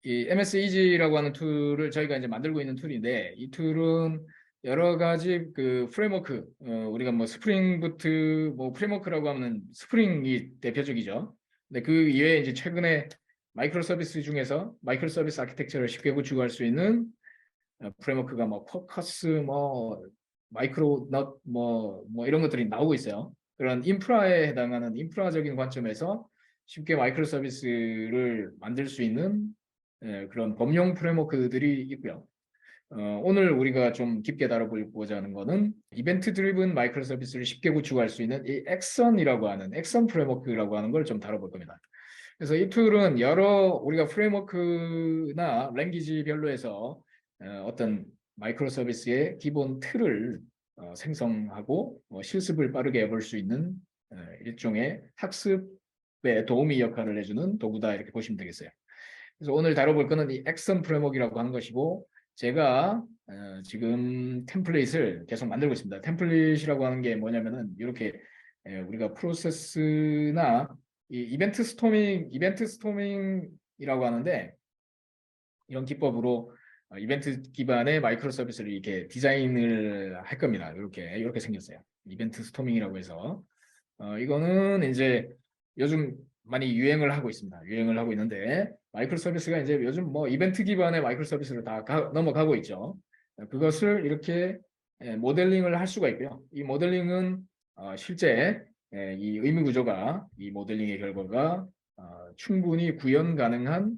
이 MS Easy라고 하는 툴을 저희가 이제 만들고 있는 툴인데, 이 툴은 여러 가지 그 프레임워크, 우리가 뭐 스프링 부트 뭐 프레임워크라고 하면 스프링이 대표적이죠. 근데 그 이외에 이제 최근에 마이크로 서비스 중에서 마이크로 서비스 아키텍처를 쉽게 구축할 수 있는 프레임워크가 뭐 포커스, 뭐 마이크로 넛, 뭐 이런 것들이 나오고 있어요. 그런 인프라에 해당하는 인프라적인 관점에서 쉽게 마이크로 서비스를 만들 수 있는 그런 범용 프레임워크들이 있고요. 오늘 우리가 좀 깊게 다뤄보고자 하는 거는 이벤트 드리븐 마이크로 서비스를 쉽게 구축할 수 있는 이 액션이라고 하는 액션 프레임워크라고 하는 걸 좀 다뤄볼 겁니다. 그래서 이 툴은 여러 우리가 프레임워크나 랭귀지별로 해서 어떤 마이크로 서비스의 기본 틀을 생성하고 실습을 빠르게 해볼 수 있는 일종의 학습에 도우미 역할을 해주는 도구다 이렇게 보시면 되겠어요. 그래서 오늘 다뤄볼 거는 이 액션 프레임워크라고 하는 것이고 제가 지금 템플릿을 계속 만들고 있습니다. 템플릿이라고 하는 게 뭐냐면은 이렇게 우리가 프로세스나 이 이벤트 스토밍이라고 하는데 이런 기법으로 이벤트 기반의 마이크로 서비스를 이렇게 디자인을 할 겁니다. 이렇게 생겼어요. 이벤트 스토밍이라고 해서 이거는 이제 요즘 많이 유행을 하고 있습니다. 유행을 하고 있는데 마이크로 서비스가 이제 요즘 뭐 이벤트 기반의 마이크로 서비스로 다 넘어가고 있죠. 그것을 이렇게 모델링을 할 수가 있고요. 이 모델링은 실제 이 의미 구조가 이 모델링의 결과가 충분히 구현 가능한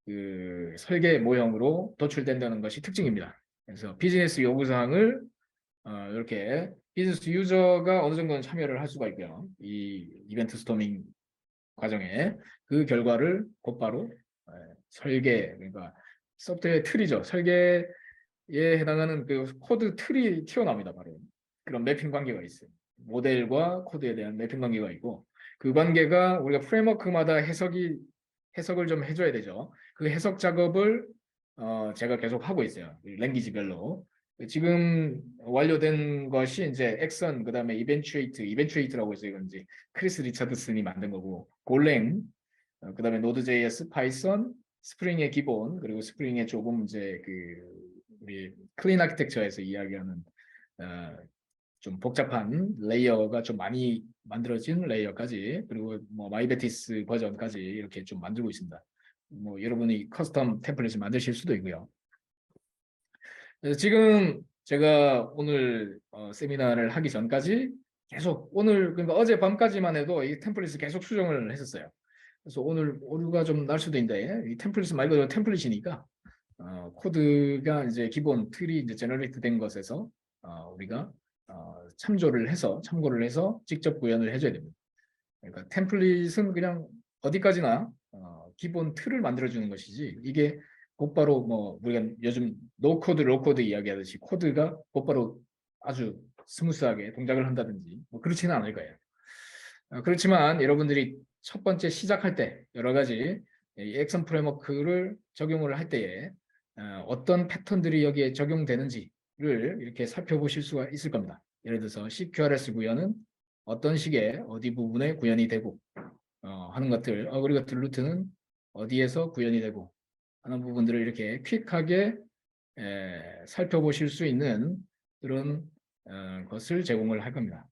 그 설계 모형으로 도출된다는 것이 특징입니다. 그래서 비즈니스 요구사항을 이렇게 비즈니스 유저가 어느 정도는 참여를 할 수가 있고요. 이 이벤트 스토밍 과정에 그 결과를 곧바로 설계, 그러니까 소프트웨어 틀이죠. 설계에 해당하는 그 코드 틀이 튀어나옵니다. 바로 그런 매핑 관계가 있어요. 모델과 코드에 대한 매핑 관계가 있고 그 관계가 우리가 프레임워크마다 해석을 좀 해줘야 되죠. 그 해석 작업을 제가 계속 하고 있어요. 랭귀지별로. 지금 완료된 것이 이제 액션, 그다음에 이벤츄에이트라고 해서 이건 이제 크리스 리차드슨이 만든 거고, 골랭, 그다음에 노드.js, 파이썬, 스프링의 기본, 그리고 스프링의 조금 이제 그 우리 클린 아키텍처에서 이야기하는 좀 복잡한 레이어가 좀 많이 만들어진 레이어까지, 그리고 뭐 마이베티스 버전까지 이렇게 좀 만들고 있습니다. 뭐 여러분이 커스텀 템플릿을 만드실 수도 있고요. 그래서 지금 제가 오늘 세미나를 하기 전까지 계속 오늘 그러니까 어제 밤까지만 해도 이 템플릿을 계속 수정을 했었어요. 그래서 오늘 오류가 좀 날 수도 있는데 이 템플릿 말 그대로 템플릿이니까 코드가 이제 기본 틀이 이제 제너레이트 된 것에서 우리가 참고를 해서 직접 구현을 해줘야 됩니다. 그러니까 템플릿은 그냥 어디까지나 기본 틀을 만들어주는 것이지 이게 곧바로 뭐 우리가 요즘 노코드, 로코드 이야기하듯이 코드가 곧바로 아주 스무스하게 동작을 한다든지 뭐 그렇지는 않을 거예요. 그렇지만 여러분들이 첫 번째 시작할 때 여러 가지 이 액션 프레임워크를 적용을 할 때에 어떤 패턴들이 여기에 적용되는지를 이렇게 살펴보실 수가 있을 겁니다. 예를 들어서 CQRS 구현은 어떤 식의 어디 부분에 구현이 되고 하는 것들, 그리고 딜루트는 어디에서 구현이 되고 하는 부분들을 이렇게 퀵하게 살펴보실 수 있는 그런 것을 제공을 할 겁니다.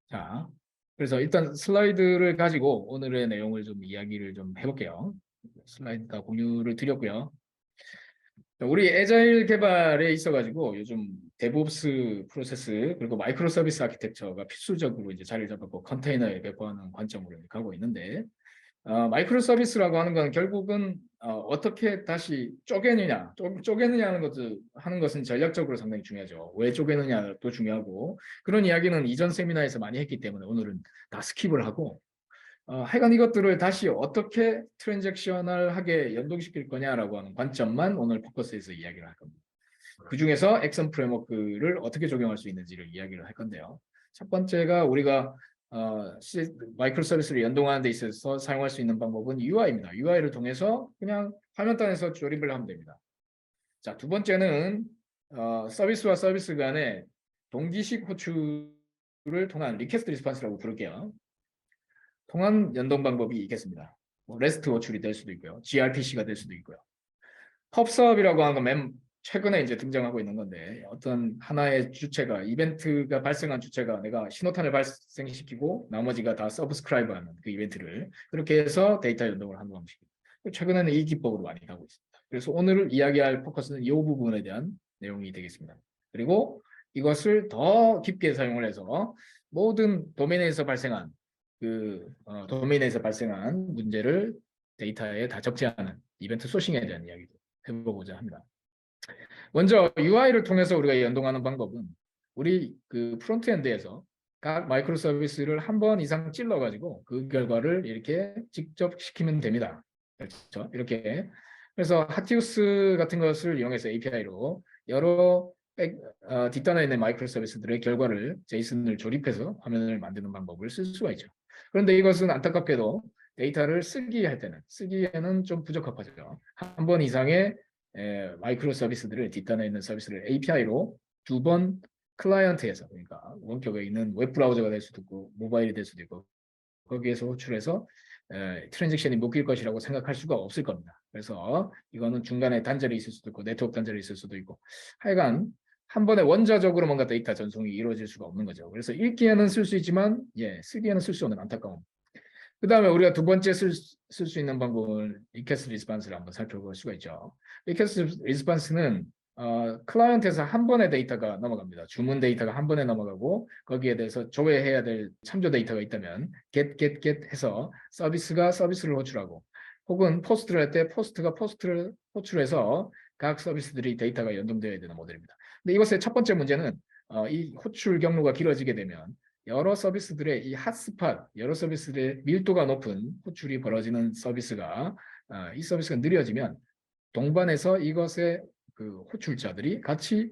자, 그래서 일단 슬라이드를 가지고 오늘의 내용을 좀 이야기를 좀 해볼게요. 슬라이드 다 공유를 드렸고요. 우리 애자일 개발에 있어가지고 요즘 데브옵스 프로세스 그리고 마이크로 서비스 아키텍처가 필수적으로 이제 자리를 잡았고 컨테이너에 배포하는 관점으로 가고 있는데 마이크로 서비스라고 하는 건 결국은 어떻게 다시 쪼개느냐 하는 것은 전략적으로 상당히 중요하죠. 왜 쪼개느냐도 중요하고 그런 이야기는 이전 세미나에서 많이 했기 때문에 오늘은 다 스킵을 하고 하여간 이것들을 다시 어떻게 트랜잭셔널하게 연동시킬 거냐라고 하는 관점만 오늘 포커스에서 이야기를 할 겁니다. 그 중에서 액션 프레임워크를 어떻게 적용할 수 있는지를 이야기를 할 건데요. 첫 번째가 우리가 마이크로 서비스를 연동하는 데 있어서 사용할 수 있는 방법은 UI입니다. UI를 통해서 그냥 화면단에서 조립을 하면 됩니다. 자, 두 번째는 서비스와 서비스 간의 동기식 호출을 통한 리퀘스트 리스폰스라고 부를게요. 통한 연동 방법이 있겠습니다. 뭐 REST 호출이 될 수도 있고요. gRPC가 될 수도 있고요. 펍섭이라고 하는 건 맨 최근에 이제 등장하고 있는 건데 어떤 하나의 주체가 이벤트가 발생한 주체가 내가 신호탄을 발생시키고 나머지가 다 서브스크라이브하는 그 이벤트를 그렇게 해서 데이터 연동을 하는 방식입니다. 최근에는 이 기법으로 많이 가고 있습니다. 그래서 오늘 이야기할 포커스는 이 부분에 대한 내용이 되겠습니다. 그리고 이것을 더 깊게 사용을 해서 모든 도메인에서 발생한 도메인에서 발생한 문제를 데이터에 다 적재하는 이벤트 소싱에 대한 이야기도 해보고자 합니다. 먼저 UI를 통해서 우리가 연동하는 방법은 우리 그 프론트엔드에서 각 마이크로 서비스를 한 번 이상 찔러가지고 그 결과를 이렇게 직접 시키면 됩니다. 그렇죠? 이렇게. 그래서 하티우스 같은 것을 이용해서 API로 여러 뒷단에 있는 마이크로 서비스들의 결과를 제이슨을 조립해서 화면을 만드는 방법을 쓸 수가 있죠. 그런데 이것은 안타깝게도 데이터를 쓰기에는 좀 부적합하죠. 한 번 이상의 마이크로 서비스들을 뒷단에 있는 서비스를 API로 두 번 클라이언트에서 그러니까 원격에 있는 웹 브라우저가 될 수도 있고 모바일이 될 수도 있고 거기에서 호출해서 트랜잭션이 묶일 것이라고 생각할 수가 없을 겁니다. 그래서 이거는 중간에 단절이 있을 수도 있고 네트워크 단절이 있을 수도 있고 하여간 한 번에 원자적으로 뭔가 데이터 전송이 이루어질 수가 없는 거죠. 그래서 읽기에는 쓸 수 있지만 쓰기에는 쓸 수 없는 안타까움. 그 다음에 우리가 두 번째 쓸 수 있는 방법은 리퀘스트 리스폰스를 한번 살펴볼 수가 있죠. 리퀘스트 리스폰스는 클라이언트에서 한 번에 데이터가 넘어갑니다. 주문 데이터가 한 번에 넘어가고 거기에 대해서 조회해야 될 참조 데이터가 있다면 get 해서 서비스가 서비스를 호출하고 혹은 포스트를 할 때 포스트가 포스트를 호출해서 각 서비스들이 데이터가 연동되어야 되는 모델입니다. 근데 이것의 첫 번째 문제는 이 호출 경로가 길어지게 되면 여러 서비스들의 이 핫스팟, 여러 서비스들의 밀도가 높은 호출이 벌어지는 서비스가 이 서비스가 느려지면 동반해서 이것의 그 호출자들이 같이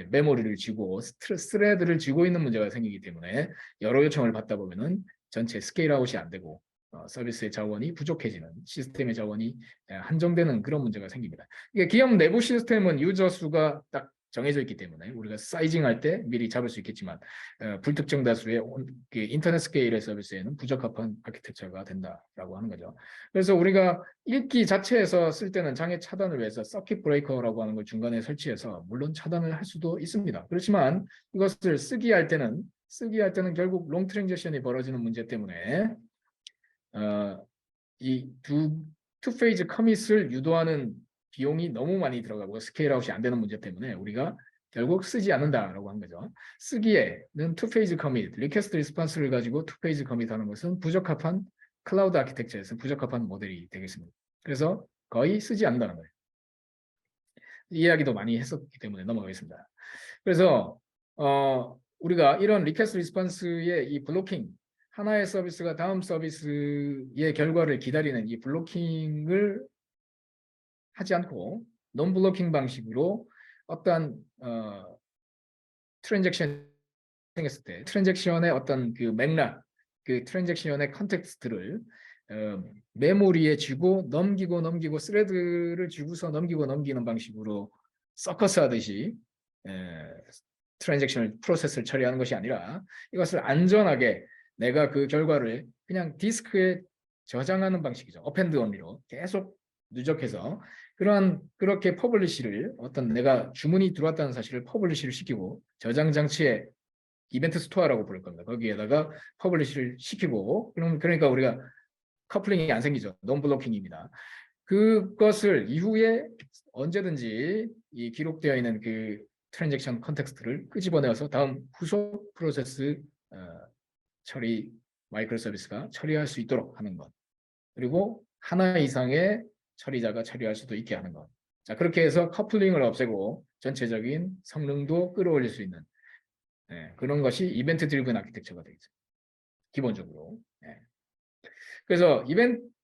메모리를 쥐고 스레드를 쥐고 있는 문제가 생기기 때문에 여러 요청을 받다 보면은 전체 스케일아웃이 안 되고 서비스의 자원이 부족해지는 시스템의 자원이 한정되는 그런 문제가 생깁니다. 이게 기업 내부 시스템은 유저 수가 딱 정해져 있기 때문에 우리가 사이징할 때 미리 잡을 수 있겠지만 불특정 다수의 인터넷 스케일의 서비스에는 부적합한 아키텍처가 된다라고 하는 거죠. 그래서 우리가 읽기 자체에서 쓸 때는 장애 차단을 위해서 서킷 브레이커라고 하는 걸 중간에 설치해서 물론 차단을 할 수도 있습니다. 그렇지만 이것을 쓰기 할 때는 결국 롱 트랜지션이 벌어지는 문제 때문에 이 투 페이지 커밋을 유도하는 비용이 너무 많이 들어가고 스케일아웃이 안 되는 문제 때문에 우리가 결국 쓰지 않는다라고 한 거죠. 쓰기에는 투 페이지 커밋, 리퀘스트 리스폰스를 가지고 투 페이지 커밋 하는 것은 부적합한 클라우드 아키텍처에서 부적합한 모델이 되겠습니다. 그래서 거의 쓰지 않는다는 거예요. 이 이야기도 많이 했었기 때문에 넘어가겠습니다. 그래서 우리가 이런 리퀘스트 리스폰스의 이 블로킹, 하나의 서비스가 다음 서비스의 결과를 기다리는 이 블로킹을 하지 않고 논 블로킹 방식으로 어떤 트랜잭션 생겼을 때 트랜잭션의 어떤 그 맥락, 그 트랜잭션의 컨텍스트를 메모리에 쥐고 넘기고 스레드를 쥐고서 넘기는 방식으로 서커스 하듯이 트랜잭션을 프로세스를 처리하는 것이 아니라 이것을 안전하게 내가 그 결과를 그냥 디스크에 저장하는 방식이죠. 어펜드 언리로 계속 누적해서 그렇게 퍼블리시를 어떤 내가 주문이 들어왔다는 사실을 퍼블리시를 시키고 저장 장치에 이벤트 스토어라고 부를 겁니다. 거기에다가 퍼블리시를 시키고 그러니까 우리가 커플링이 안 생기죠. 논 블로킹입니다. 그것을 이후에 언제든지 이 기록되어 있는 그 트랜잭션 컨텍스트를 끄집어내어서 다음 후속 프로세스 처리 마이크로 서비스가 처리할 수 있도록 하는 것. 그리고 하나 이상의 처리자가 처리할 수도 있게 하는 것. 자, 그렇게 해서 커플링을 없애고 전체적인 성능도 끌어올릴 수 있는 그런 것이 이벤트 드리븐 아키텍처가 되겠죠. 기본적으로. 그래서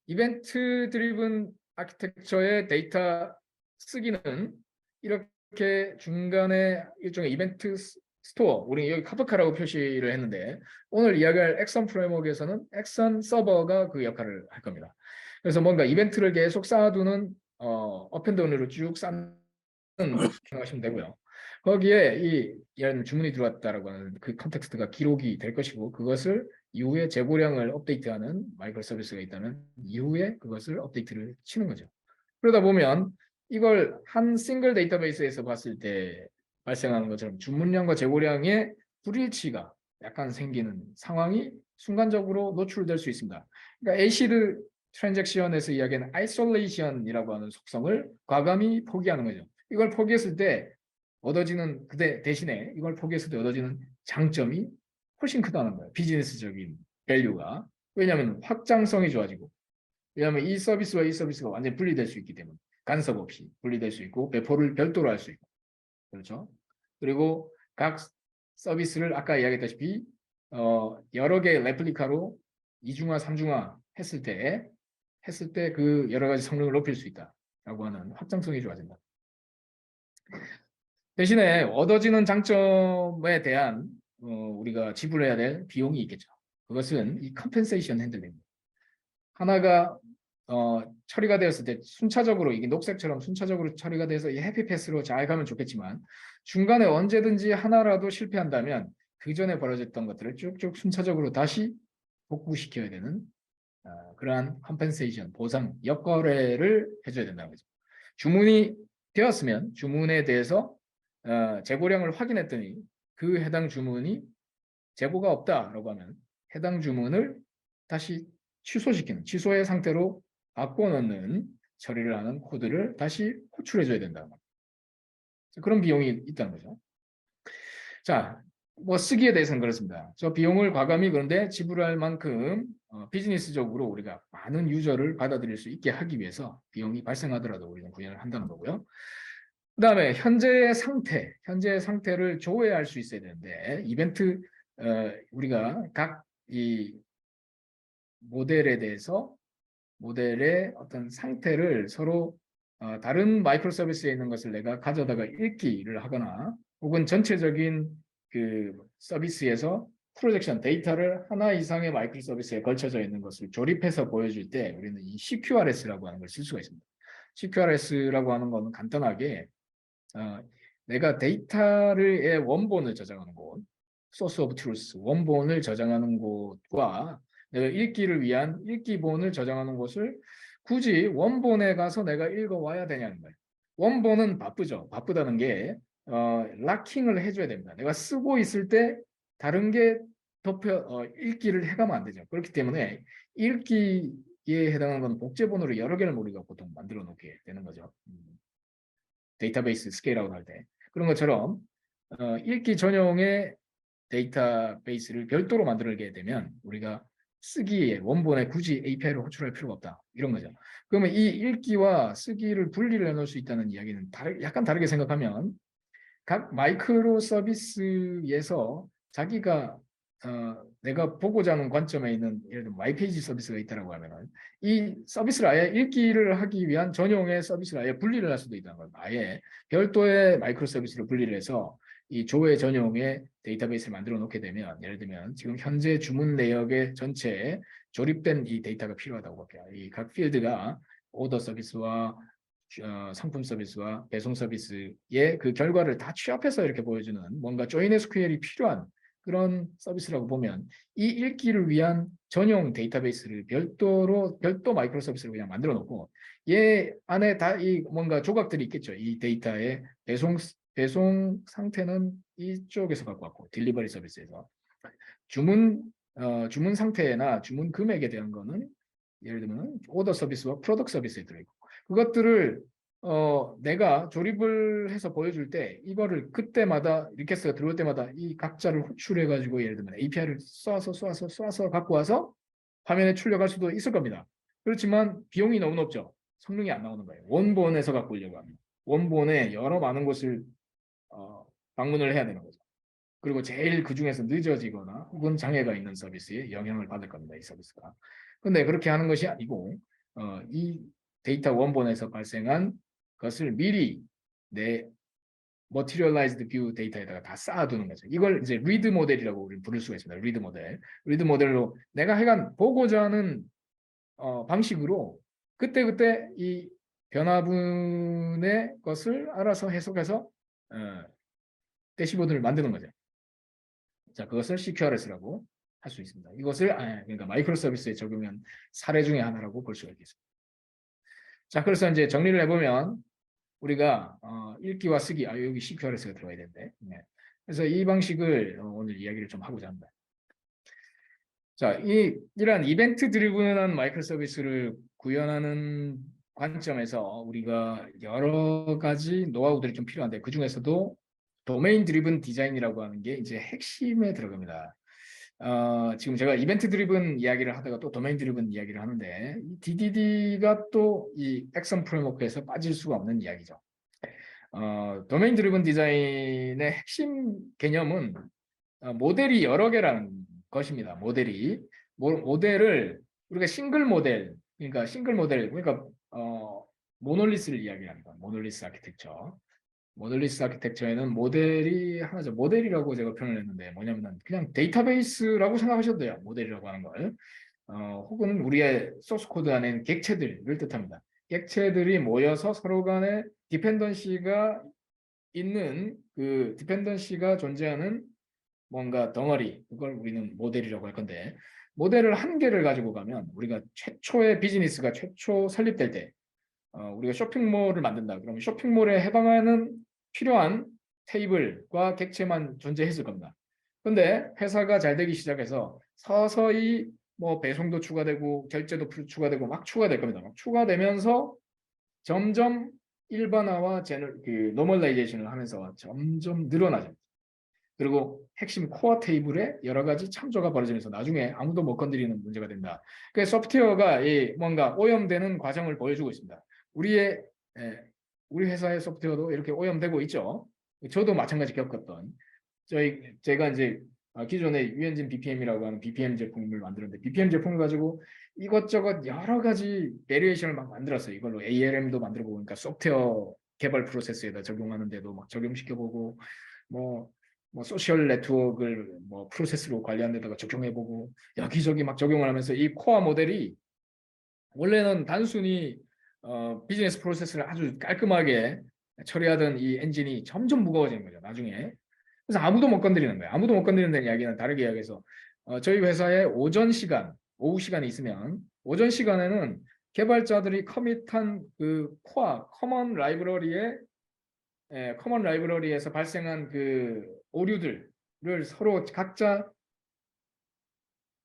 이벤트 드리븐 아키텍처의 데이터 쓰기는 이렇게 중간에 일종의 이벤트 스토어, 우리 여기 카프카라고 표시를 했는데 오늘 이야기할 액션 프레임워크에서는 액션 서버가 그 역할을 할 겁니다. 그래서 뭔가 이벤트를 계속 쌓아두는 어펜드온으로 쭉 쌓는 생각하시면 되고요. 거기에 이런 주문이 들어왔다라고 하는 그 컨텍스트가 기록이 될 것이고 그것을 이후에 재고량을 업데이트하는 마이크로 서비스가 있다면 이후에 그것을 업데이트를 치는 거죠. 그러다 보면 이걸 한 싱글 데이터베이스에서 봤을 때 발생하는 것처럼 주문량과 재고량의 불일치가 약간 생기는 상황이 순간적으로 노출될 수 있습니다. 그러니까 에이시드 트랜잭션에서 이야기하는 아이솔레이션이라고 하는 속성을 과감히 포기하는 거죠. 이걸 포기했을 때 얻어지는 그대 대신에 이걸 포기했을 때 얻어지는 장점이 훨씬 크다는 거예요. 비즈니스적인 밸류가. 왜냐하면 확장성이 좋아지고, 왜냐하면 이 서비스와 이 서비스가 완전히 분리될 수 있기 때문에 간섭 없이 분리될 수 있고 배포를 별도로 할 수 있고, 그렇죠. 그리고 각 서비스를 아까 이야기했다시피 여러 개의 레플리카로 이중화, 삼중화 했을 때 그 여러 가지 성능을 높일 수 있다라고 하는 확장성이 좋아진다. 대신에 얻어지는 장점에 대한 우리가 지불해야 될 비용이 있겠죠. 그것은 이 컴펜세이션 핸들링. 하나가 처리가 되었을 때 순차적으로 이게 녹색처럼 순차적으로 처리가 돼서 이 해피패스로 잘 가면 좋겠지만 중간에 언제든지 하나라도 실패한다면 그 전에 벌어졌던 것들을 쭉쭉 순차적으로 다시 복구시켜야 되는 그러한 컴펜세이션, 보상, 역거래를 해줘야 된다는 거죠. 주문이 되었으면 주문에 대해서 재고량을 확인했더니 그 해당 주문이 재고가 없다라고 하면 해당 주문을 다시 취소시키는, 취소의 상태로 바꿔놓는 처리를 하는 코드를 다시 호출해줘야 된다는 거죠. 그런 비용이 있다는 거죠. 자, 뭐 쓰기에 대해서는 그렇습니다. 저 비용을 과감히 그런데 지불할 만큼 비즈니스적으로 우리가 많은 유저를 받아들일 수 있게 하기 위해서 비용이 발생하더라도 우리는 구현을 한다는 거고요. 그 다음에 현재의 상태를 조회할 수 있어야 되는데 이벤트 우리가 각 이 모델에 대해서 모델의 어떤 상태를 서로 다른 마이크로 서비스에 있는 것을 내가 가져다가 읽기를 하거나 혹은 전체적인 그 서비스에서 프로젝션 데이터를 하나 이상의 마이크로 서비스에 걸쳐져 있는 것을 조립해서 보여줄 때 우리는 이 CQRS라고 하는 걸 쓸 수가 있습니다. CQRS라고 하는 건 간단하게 내가 데이터의 원본을 저장하는 곳, source of truth, 원본을 저장하는 곳과 내가 읽기를 위한 읽기본을 저장하는 곳을 굳이 원본에 가서 내가 읽어와야 되냐는 거예요. 원본은 바쁘죠. 바쁘다는 게 락킹을 해줘야 됩니다. 내가 쓰고 있을 때 다른 게 읽기를 해가면 안 되죠. 그렇기 때문에 읽기에 해당하는 건 복제본으로 여러 개를 우리가 보통 만들어 놓게 되는 거죠. 데이터베이스 스케일아웃 할 때. 그런 것처럼 읽기 전용의 데이터베이스를 별도로 만들게 되면 우리가 쓰기에 원본에 굳이 API를 호출할 필요가 없다. 이런 거죠. 그러면 이 읽기와 쓰기를 분리를 해놓을 수 있다는 이야기는 약간 다르게 생각하면 각 마이크로 서비스에서 자기가 내가 보고자 하는 관점에 있는 예를 들어 마이페이지 서비스가 있다고 하면 이 서비스를 아예 읽기를 하기 위한 전용의 서비스를 아예 분리를 할 수도 있다는 거예요. 아예 별도의 마이크로 서비스를 분리를 해서 이 조회 전용의 데이터베이스를 만들어 놓게 되면 예를 들면 지금 현재 주문 내역의 전체에 조립된 이 데이터가 필요하다고 볼게요. 이 각 필드가 오더 서비스와 상품 서비스와 배송 서비스의 그 결과를 다 취합해서 이렇게 보여주는 뭔가 조인 SQL이 필요한 그런 서비스라고 보면 이 읽기를 위한 전용 데이터베이스를 별도 마이크로 서비스를 그냥 만들어 놓고 얘 안에 다 이 뭔가 조각들이 있겠죠. 이 데이터의 배송 상태는 이쪽에서 갖고 왔고 딜리버리 서비스에서 주문 상태나 주문 금액에 대한 거는 예를 들면 오더 서비스와 프로덕트 서비스에 들어있고 그것들을 내가 조립을 해서 보여줄 때 이거를 그때마다 리퀘스트가 들어올 때마다 이 각자를 호출해 가지고 예를 들면 API를 쏴서 갖고 와서 화면에 출력할 수도 있을 겁니다. 그렇지만 비용이 너무 높죠. 성능이 안 나오는 거예요. 원본에서 갖고 오려고 합니다. 원본에 여러 많은 곳을 방문을 해야 되는 거죠. 그리고 제일 그 중에서 늦어지거나 혹은 장애가 있는 서비스에 영향을 받을 겁니다. 이 서비스가. 근데 그렇게 하는 것이 아니고 이 데이터 원본에서 발생한 것을 미리 내 materialized view 데이터에다가 다 쌓아두는 거죠. 이걸 이제 read 모델이라고 우리 부를 수가 있습니다. read 모델. read 모델로 내가 하여간 보고자 하는 방식으로 그때그때 이 변화분의 것을 알아서 해석해서 대시보드를 만드는 거죠. 자, 그것을 CQRS라고 할 수 있습니다. 이것을 그러니까 마이크로 서비스에 적용한 사례 중에 하나라고 볼 수가 있겠습니다. 자, 그래서 이제 정리를 해보면 우리가 읽기와 쓰기, 여기 CQRS가 들어가야 되는데, 네. 그래서 이 방식을 오늘 이야기를 좀 하고자 합니다. 자, 이러한 이벤트 드리븐한 마이크로 서비스를 구현하는 관점에서 우리가 여러 가지 노하우들이 좀 필요한데, 그 중에서도 도메인 드리븐 디자인이라고 하는 게 이제 핵심에 들어갑니다. 지금 제가 이벤트 드리븐 이야기를 하다가 또 도메인 드리븐 이야기를 하는데, 이 DDD가 또 이 액션 프레임워크에서 빠질 수가 없는 이야기죠. 도메인 드리븐 디자인의 핵심 개념은 모델이 여러 개라는 것입니다. 모델을 우리가 싱글 모델, 그러니까 모놀리스를 이야기합니다. 모놀리스 아키텍처. 모놀리스 아키텍처에는 모델이 하나죠. 모델이라고 제가 표현을 했는데 뭐냐면 그냥 데이터베이스라고 생각하셔도 돼요. 모델이라고 하는 걸. 혹은 우리의 소스 코드 안에는 객체들을 뜻합니다. 객체들이 모여서 서로 간에 디펜던시가 있는 그 디펜던시가 존재하는 뭔가 덩어리, 그걸 우리는 모델이라고 할 건데, 모델을 한 개를 가지고 가면 우리가 최초의 비즈니스가 최초 설립될 때 우리가 쇼핑몰을 만든다. 그러면 쇼핑몰에 해당하는 필요한 테이블과 객체만 존재했을 겁니다. 근데 회사가 잘 되기 시작해서 서서히 뭐 배송도 추가되고 결제도 추가되고 막 추가될 겁니다. 막 추가되면서 점점 일반화와 노멀라이제이션을 하면서 점점 늘어나죠. 그리고 핵심 코어 테이블에 여러 가지 참조가 벌어지면서 나중에 아무도 못 건드리는 문제가 된다. 그 소프트웨어가 뭔가 오염되는 과정을 보여주고 있습니다. 우리 회사의 소프트웨어도 이렇게 오염되고 있죠. 저도 마찬가지 겪었던 제가 이제 기존에 유엔진 BPM이라고 하는 BPM 제품을 만들었는데 BPM 제품을 가지고 이것저것 여러 가지 베리에이션을 막 만들었어요. 이걸로 ALM도 만들어보고, 그러니까 소프트웨어 개발 프로세스에다 적용하는데도 막 적용시켜보고, 뭐 소셜 네트워크를 뭐 프로세스로 관리하는 데다가 적용해보고 여기저기 막 적용을 하면서 이 코어 모델이 원래는 단순히 비즈니스 프로세스를 아주 깔끔하게 처리하던 이 엔진이 점점 무거워지는 거죠. 나중에. 그래서 아무도 못 건드리는 거예요. 아무도 못 건드리는 이야기는 다르게 이야기해서 저희 회사에 오후 시간이 있으면 오전 시간에는 개발자들이 커밋한 그 코어 커먼 라이브러리에서 발생한 그 오류들을 서로 각자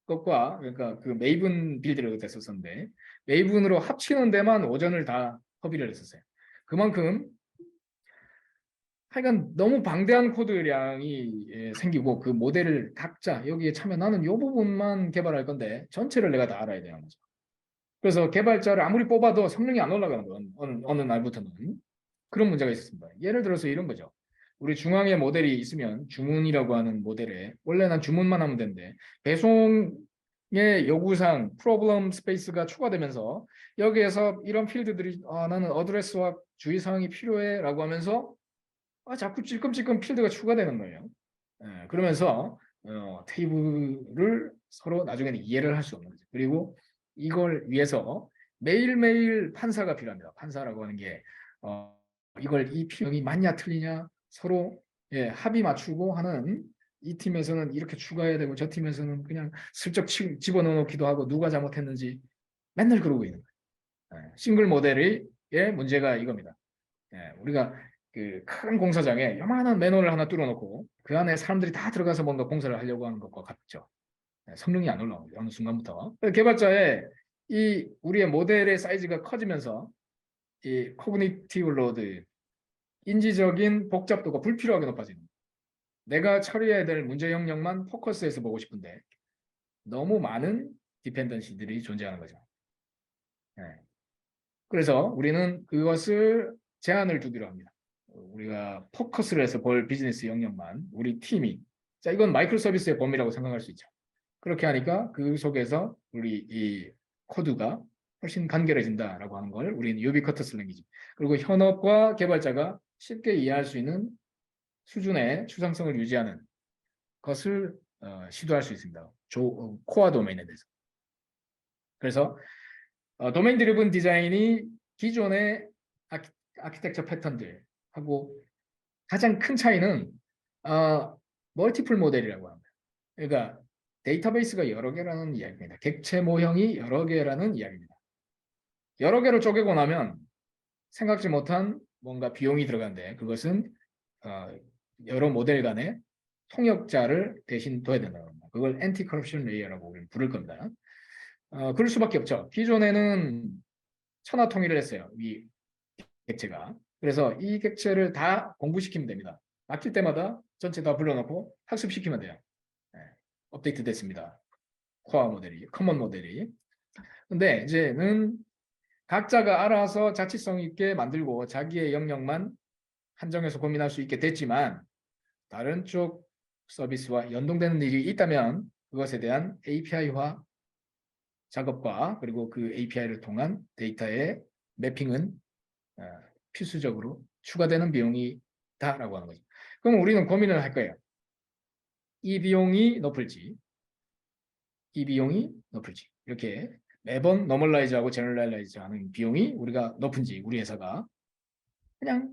것과 그러니까 그 메이븐 빌드를 했었는데 메이븐으로 합치는 데만 오전을 다 허비를 했었어요. 그만큼 하여간 너무 방대한 코드량이 생기고 그 모델을 각자 여기에 참여 나는 이 부분만 개발할 건데 전체를 내가 다 알아야 되는 거죠. 그래서 개발자를 아무리 뽑아도 성능이 안 올라가는 건 어느 날부터는 그런 문제가 있었습니다. 예를 들어서 이런 거죠. 우리 중앙에 모델이 있으면 주문이라고 하는 모델에 원래 난 주문만 하면 되는데 배송의 요구상 프로블럼 스페이스가 추가되면서 여기에서 이런 필드들이 나는 어드레스와 주의사항이 필요해 라고 하면서 자꾸 찔끔찔끔 필드가 추가되는 거예요. 그러면서 테이블을 서로 나중에는 이해를 할 수 없는 거죠. 그리고 이걸 위해서 매일매일 판사가 필요합니다. 판사라고 하는 게 이걸 이 필형이 맞냐 틀리냐 서로 합의 맞추고 하는, 이 팀에서는 이렇게 추가해야 되고 저 팀에서는 그냥 슬쩍 집어넣어 놓기도 하고 누가 잘못했는지 맨날 그러고 있는 거예요. 싱글 모델의 문제가 이겁니다. 우리가 그 큰 공사장에 요만한 맨홀을 하나 뚫어놓고 그 안에 사람들이 다 들어가서 뭔가 공사를 하려고 하는 것과 같죠. 성능이 안 올라옵니다. 어느 순간부터 개발자의 이 우리의 모델의 사이즈가 커지면서 이 코그니티브 로드, 인지적인 복잡도가 불필요하게 높아집니다. 내가 처리해야 될 문제 영역만 포커스해서 보고 싶은데 너무 많은 디펜던시들이 존재하는 거죠. 그래서 우리는 그것을 제한을 두기로 합니다. 우리가 포커스를 해서 볼 비즈니스 영역만 우리 팀이, 자 이건 마이크로 서비스의 범위라고 생각할 수 있죠. 그렇게 하니까 그 속에서 우리 이 코드가 훨씬 간결해진다라고 하는 걸 우리는 유비쿼터스 랭귀지, 그리고 현업과 개발자가 쉽게 이해할 수 있는 수준의 추상성을 유지하는 것을 시도할 수 있습니다. 코어 도메인에 대해서. 그래서 도메인 드리븐 디자인이 기존의 아키텍처 패턴들하고 가장 큰 차이는 멀티플 모델이라고 합니다. 그러니까 데이터베이스가 여러 개라는 이야기입니다. 객체 모형이 여러 개라는 이야기입니다. 여러 개로 쪼개고 나면 생각지 못한 뭔가 비용이 들어가는데 그것은 여러 모델 간의 통역자를 대신 둬야 된다는 겁니다. 그걸 엔티 커럽션 레이어라고 부를 겁니다. 그럴 수밖에 없죠. 기존에는 천하 통일을 했어요. 이 객체가. 그래서 이 객체를 다 공부시키면 됩니다. 맡길 때마다 전체 다 불러놓고 학습시키면 돼요. 네, 업데이트 됐습니다. 코어 모델이, 커먼 모델이. 근데 이제는 각자가 알아서 자치성 있게 만들고 자기의 영역만 한정해서 고민할 수 있게 됐지만 다른 쪽 서비스와 연동되는 일이 있다면 그것에 대한 API화 작업과 그리고 그 API를 통한 데이터의 매핑은 필수적으로 추가되는 비용이다라고 하는 거죠. 그럼 우리는 고민을 할 거예요. 이 비용이 높을지, 이 비용이 높을지 이렇게 매번 노멀라이즈하고 제너럴라이즈하는 비용이 우리가 높은지 우리 회사가 그냥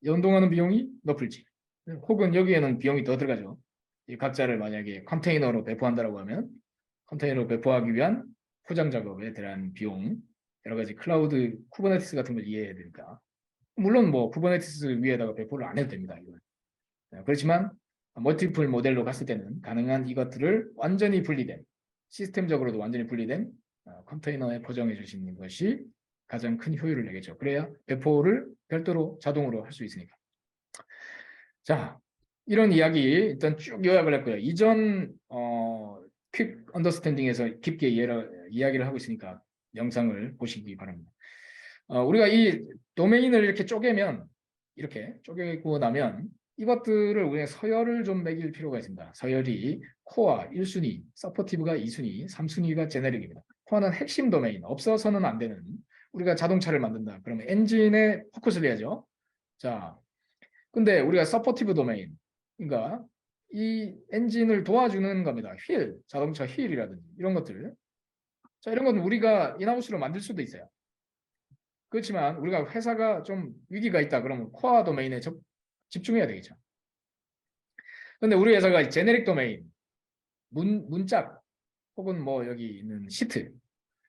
연동하는 비용이 높을지 혹은 여기에는 비용이 더 들어가죠. 이 각자를 만약에 컨테이너로 배포한다고 하면 컨테이너로 배포하기 위한 포장 작업에 대한 비용 여러 가지 클라우드 쿠버네티스 같은 걸 이해해야 되니까 물론 뭐 쿠버네티스 위에다가 배포를 안 해도 됩니다. 이건. 그렇지만 멀티플 모델로 갔을 때는 가능한 이것들을 완전히 분리된 시스템적으로도 완전히 분리된 컨테이너에 포장해 주시는 것이 가장 큰 효율을 내겠죠. 그래야 배포를 별도로 자동으로 할 수 있으니까. 자, 이런 이야기 일단 쭉 요약을 했고요. 이전 퀵 언더스탠딩에서 깊게 이야기를 하고 있으니까 영상을 보시기 바랍니다. 우리가 이 도메인을 이렇게 쪼개면 이렇게 쪼개고 나면 이것들을 우리가 서열을 좀 매길 필요가 있습니다. 서열이 코어 1순위, 서포티브가 2순위, 3순위가 제네릭입니다. 코어는 핵심 도메인, 없어서는 안 되는 우리가 자동차를 만든다. 그러면 엔진에 포커스를 해야죠. 자, 근데 우리가 서포티브 도메인, 그러니까 이 엔진을 도와주는 겁니다. 휠, 자동차 휠이라든지 이런 것들. 자, 이런 건 우리가 인하우스로 만들 수도 있어요. 그렇지만 우리가 회사가 좀 위기가 있다 그러면 코어 도메인에 집중해야 되겠죠. 근데 우리 회사가 제네릭 도메인, 문짝 혹은 뭐 여기 있는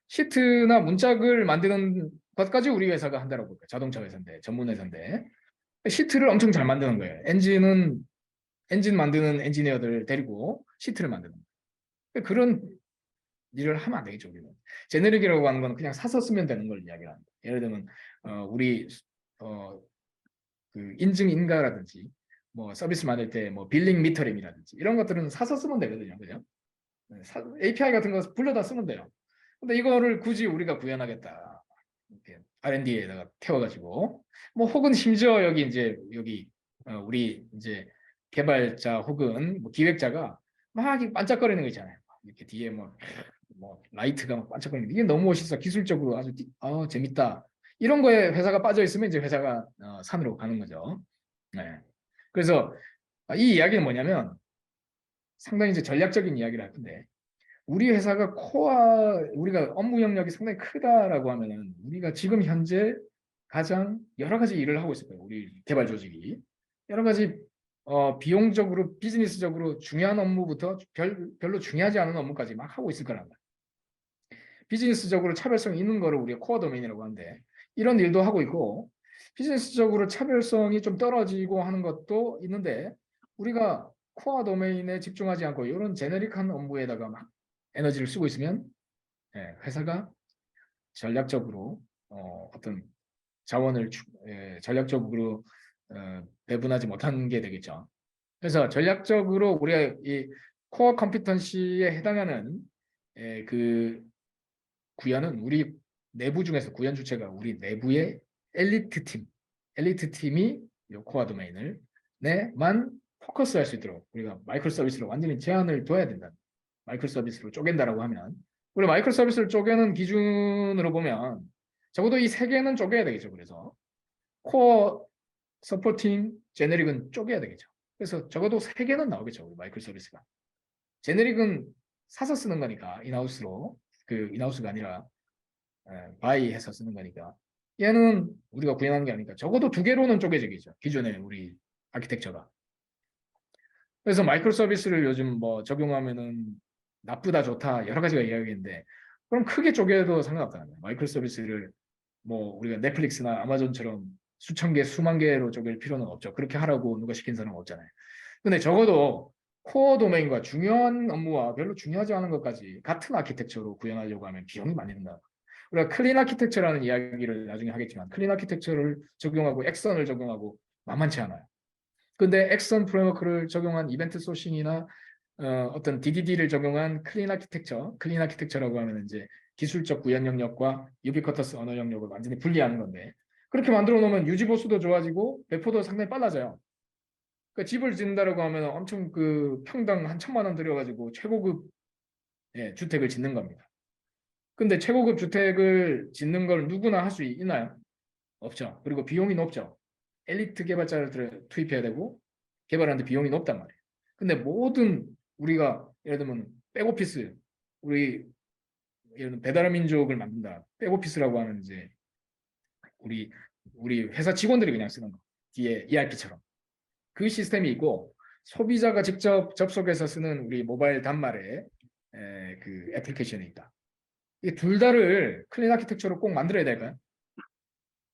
시트나 문짝을 만드는 것까지 우리 회사가 한다고 볼까요? 자동차 회사인데, 전문 회사인데 시트를 엄청 잘 만드는 거예요. 엔진 만드는 엔지니어들 데리고 시트를 만드는 거예요. 그런 일을 하면 안 되겠죠. 우리는 제네릭이라고 하는 건 그냥 사서 쓰면 되는 걸 이야기합니다. 예를 들면 우리 그 인증 인가라든지 뭐 서비스 만들 때 뭐 빌링 미터링이라든지 이런 것들은 사서 쓰면 되거든요. 그죠? API 같은 거 불러다 쓰면 돼요. 근데 이거를 굳이 우리가 구현하겠다. 이렇게 R&D에다가 태워가지고 뭐 혹은 심지어 여기 우리 이제 개발자 혹은 뭐 기획자가 막 반짝거리는 거 있잖아요. 이렇게 뒤에 뭐 라이트가 막 반짝거리는 이게 너무 멋있어. 기술적으로 아주 재밌다. 이런 거에 회사가 빠져 있으면 이제 회사가 산으로 가는 거죠. 네. 그래서 이 이야기는 뭐냐면 상당히 이제 전략적인 이야기를 할 건데 우리 회사가 우리가 업무 영역이 상당히 크다라고 하면은 우리가 지금 현재 가장 여러 가지 일을 하고 있을 거예요. 우리 개발 조직이 여러 가지 비용적으로 비즈니스적으로 중요한 업무부터 별로 중요하지 않은 업무까지 막 하고 있을 거란 말이에요. 비즈니스적으로 차별성 있는 거를 우리가 코어 도메인이라고 하는데 이런 일도 하고 있고 비즈니스적으로 차별성이 좀 떨어지고 하는 것도 있는데 우리가 코어 도메인에 집중하지 않고 이런 제네릭한 업무에다가 막 에너지를 쓰고 있으면 회사가 전략적으로 어떤 자원을 전략적으로 배분하지 못한 게 되겠죠. 그래서 전략적으로 우리가 이 코어 컴피턴시에 해당하는 그 구현은 우리 내부 중에서 구현 주체가 우리 내부의 엘리트 팀이 이 코어 도메인을 내만 포커스할 수 있도록 우리가 마이크로 서비스로 완전히 제한을 둬야 된다. 마이크로 서비스로 쪼갠다라고 하면 우리 마이크로 서비스를 쪼개는 기준으로 보면 적어도 이 세 개는 쪼개야 되겠죠. 그래서 코어, 서포팅, 제네릭은 쪼개야 되겠죠. 그래서 적어도 세 개는 나오겠죠. 우리 마이크로 서비스가. 제네릭은 사서 쓰는 거니까 인하우스로 그 인하우스가 아니라 바이해서 쓰는 거니까 얘는 우리가 구현하는 게 아니니까 적어도 두 개로는 쪼개지겠죠. 기존에 우리 아키텍처가. 그래서 마이크로 서비스를 요즘 뭐 적용하면은 나쁘다, 좋다 여러 가지가 이야기인데 그럼 크게 쪼개도 상관없다는 거예요. 마이크로 서비스를 뭐 우리가 넷플릭스나 아마존처럼 수천 개, 수만 개로 쪼갤 필요는 없죠. 그렇게 하라고 누가 시킨 사람은 없잖아요. 근데 적어도 코어 도메인과 중요한 업무와 별로 중요하지 않은 것까지 같은 아키텍처로 구현하려고 하면 비용이 많이 든다. 우리가 클린 아키텍처라는 이야기를 나중에 하겠지만 클린 아키텍처를 적용하고 액선을 적용하고 만만치 않아요. 근데 액선 프레임워크를 적용한 이벤트 소싱이나 어떤 DDD를 적용한 클린 아키텍처, 클린 아키텍처라고 하면 이제 기술적 구현 영역과 유비쿼터스 언어 영역을 완전히 분리하는 건데 그렇게 만들어 놓으면 유지 보수도 좋아지고 배포도 상당히 빨라져요. 그러니까 집을 짓는다라고 하면 엄청 그 평당 한 1,000만 원 들여가지고 최고급 주택을 짓는 겁니다. 근데 최고급 주택을 짓는 걸 누구나 할 수 있나요? 없죠. 그리고 비용이 높죠. 엘리트 개발자를 투입해야 되고 개발하는데 비용이 높단 말이에요. 근데 모든 우리가 예를 들면 백오피스 우리 예를 들면 배달의 민족을 만든다. 백오피스라고 하는 이제 우리 회사 직원들이 그냥 쓰는 거. 뒤에 ERP처럼 그 시스템이 있고 소비자가 직접 접속해서 쓰는 우리 모바일 단말에 그 애플리케이션이 있다. 이 둘 다를 클린 아키텍처로 꼭 만들어야 될까요?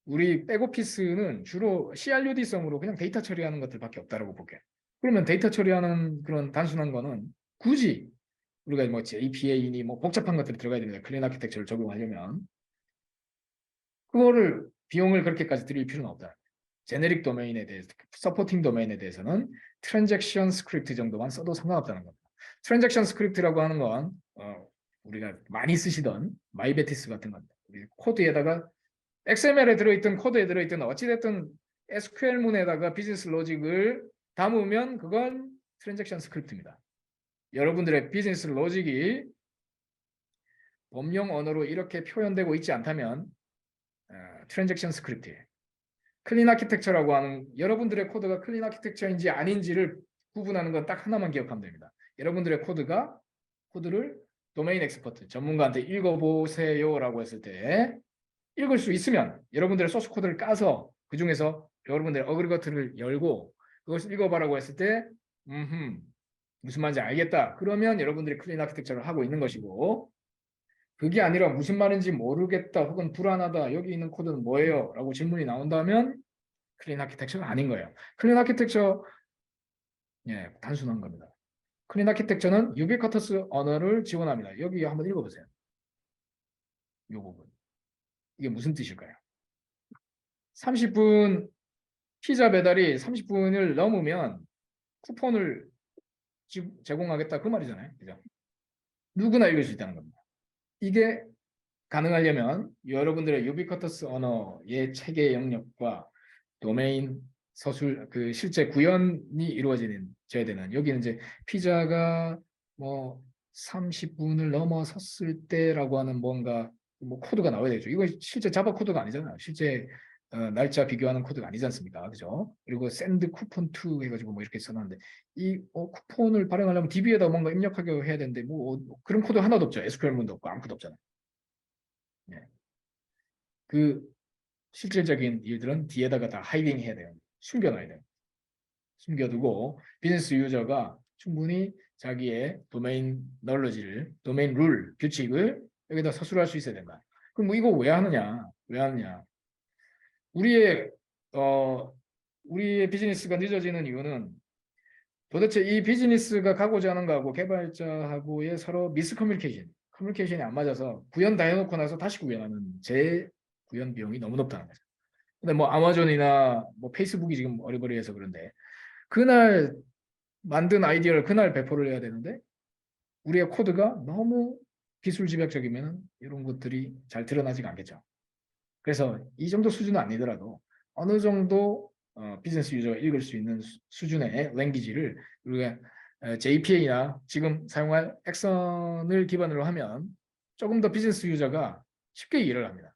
우리 백오피스는 주로 CRUD성으로 그냥 데이터 처리하는 것들밖에 없다라고 볼게요. 그러면 데이터 처리하는 그런 단순한 거는 굳이 우리가 뭐 JPA니 뭐 복잡한 것들이 들어가야 됩니다. 클린 아키텍처를 적용하려면 그거를 비용을 그렇게까지 들일 필요는 없다. 제네릭 도메인에 대해서 서포팅 도메인에 대해서는 트랜잭션 스크립트 정도만 써도 상관없다는 겁니다. 트랜잭션 스크립트라고 하는 건 우리가 많이 쓰시던 마이베티스 같은 겁니다. 코드에다가 XML에 들어있던 코드에 들어있던 어찌됐든 SQL문에다가 비즈니스 로직을 담으면 그건 트랜잭션 스크립트입니다. 여러분들의 비즈니스 로직이 범용 언어로 이렇게 표현되고 있지 않다면 트랜잭션 스크립트예요. 클린 아키텍처라고 하는 여러분들의 코드가 클린 아키텍처인지 아닌지를 구분하는 건 딱 하나만 기억하면 됩니다. 여러분들의 코드를 도메인 엑스퍼트 전문가한테 읽어보세요라고 했을 때 읽을 수 있으면 여러분들의 소스 코드를 까서 그 중에서 여러분들의 어그리거트를 열고 그것을 읽어봐라고 했을 때 무슨 말인지 알겠다. 그러면 여러분들이 클린 아키텍처를 하고 있는 것이고 그게 아니라 무슨 말인지 모르겠다 혹은 불안하다 여기 있는 코드는 뭐예요? 라고 질문이 나온다면 클린 아키텍처가 아닌 거예요. 클린 아키텍처 단순한 겁니다. 클린 아키텍처는 유비쿼터스 언어를 지원합니다. 여기 한번 읽어보세요. 이 부분. 이게 무슨 뜻일까요? 30분 피자 배달이 30분을 넘으면 쿠폰을 제공하겠다 그 말이잖아요. 그죠? 누구나 읽을 수 있다는 겁니다. 이게 가능하려면 여러분들의 유비쿼터스 언어의 체계 영역과 도메인 서술 그 실제 구현이 이루어져야 되는 여기는 이제 피자가 뭐 30분을 넘어섰을 때라고 하는 뭔가 뭐 코드가 나와야 되죠. 이거 실제 자바 코드가 아니잖아요. 실제 날짜 비교하는 코드가 아니지 않습니까? 그죠? 그리고 샌드 쿠폰 2 해가지고 뭐 이렇게 써놨는데 이 쿠폰을 발행하려면 DB에다 뭔가 입력하게 해야 되는데 뭐 그런 코드 하나도 없죠. SQL문도 없고 아무것도 없잖아요. 예. 그 실질적인 일들은 뒤에다가 다 하이딩 해야 돼요. 숨겨놔야 돼요. 숨겨두고 비즈니스 유저가 충분히 자기의 도메인 널러지를 도메인 룰 규칙을 여기다 서술할 수 있어야 된다. 그럼 뭐 이거 왜 하느냐? 왜 하느냐? 우리의 우리의 비즈니스가 늦어지는 이유는 도대체 이 비즈니스가 가고자 하는 거하고 개발자하고의 서로 커뮤니케이션이 안 맞아서 구현 다 해놓고 나서 다시 구현하는 재구현 비용이 너무 높다는 거죠. 근데 뭐 아마존이나 뭐 페이스북이 지금 어리버리해서 그런데 그날 만든 아이디어를 그날 배포를 해야 되는데 우리의 코드가 너무 기술 집약적이면 이런 것들이 잘 드러나지가 않겠죠. 그래서 이 정도 수준은 아니더라도 어느 정도 비즈니스 유저가 읽을 수 있는 수준의 랭귀지를 우리가 JPA나 지금 사용할 액선을 기반으로 하면 조금 더 비즈니스 유저가 쉽게 이해를 합니다.